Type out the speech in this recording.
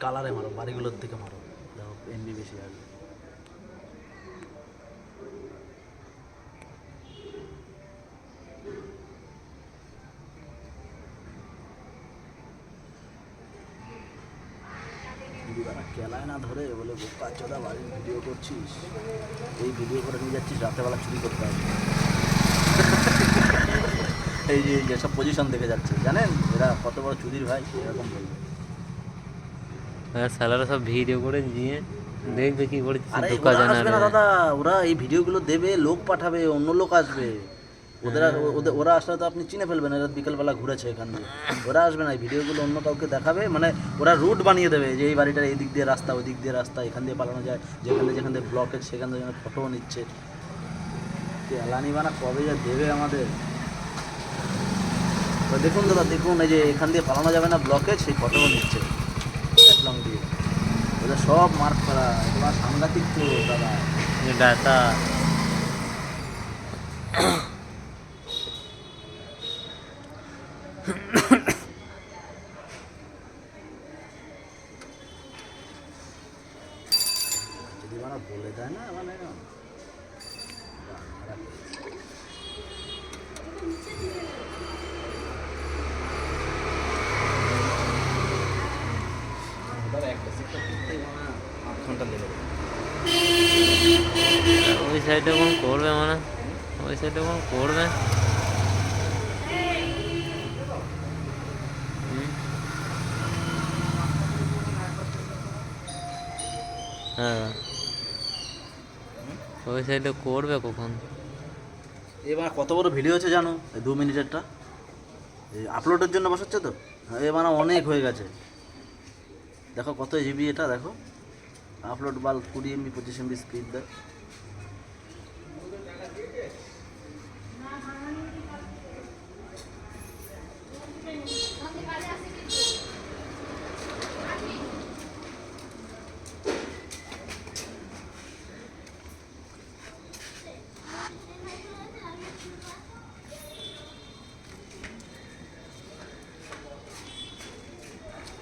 কালারে মারো, বাড়িগুলোর দিকে মারো, দেখো এমবি বেশি আসবে। দিবারা কেলায় না ধরে বলে বোকা চোদা বাড়ির ভিডিও করছিস, এই ভিডিও করে নিয়ে যাচ্ছিস, রাতেবেলা চুরি করতে হবে। এই যে যেসব পজিশন দেখে যাচ্ছে জানেন এরা কত বড় চুরির ভাই, এরকম বলবে। আর সালারা সব ভিডিও করে নিয়ে দেখবে কি করে আরে ঢোকা ওরা যায় না আসবে না রে। দাদা, ওরা এই ভিডিওগুলো দেবে, লোক পাঠাবে, অন্য লোক আসবে। ওদের ওরা আসলে তো আপনি চিনে ফেলবেন এরা বিকেলবেলা ঘুরেছে এখান দিয়ে। ওরা আসবে না, এই ভিডিওগুলো অন্য কাউকে দেখাবে, মানে ওরা রুট বানিয়ে দেবে যে এই বাড়িটার এই দিক দিয়ে রাস্তা, ওই দিক দিয়ে রাস্তা, এখান দিয়ে পালানো যায়, যেখান দিয়ে ব্লকেজ সেখান থেকে ফটোও নিচ্ছে। এলানি বানা কবে যা দেবে আমাদের। তো দেখুন দাদা দেখুন, এই যে এখান দিয়ে পালানো যাবে না ব্লকেজ, সেই ফটোও নিচ্ছে লং দিয়ে। ওদের সব মার্ক করা, এগুলো সাংঘাতিক তো দাদা। ডাটা যদি মানে বলে দেয় না মানে আধ ঘন্টা লেগে যাবে। ওই সাইডে কোন করবে মানে, ওই সাইডে কোন করবে। হ্যাঁ ওই সাইডে করবে কখন। এবার কত বড় ভিডিও হচ্ছে জানো, এই 2 মিনিটেরটা এই আপলোডের জন্য বসাচ্ছে তো, এ মানে অনেক হয়ে গেছে। দেখো কত জিবি এটা, দেখো আপলোড বাল 20 MB 25 MB স্পিড দেয়।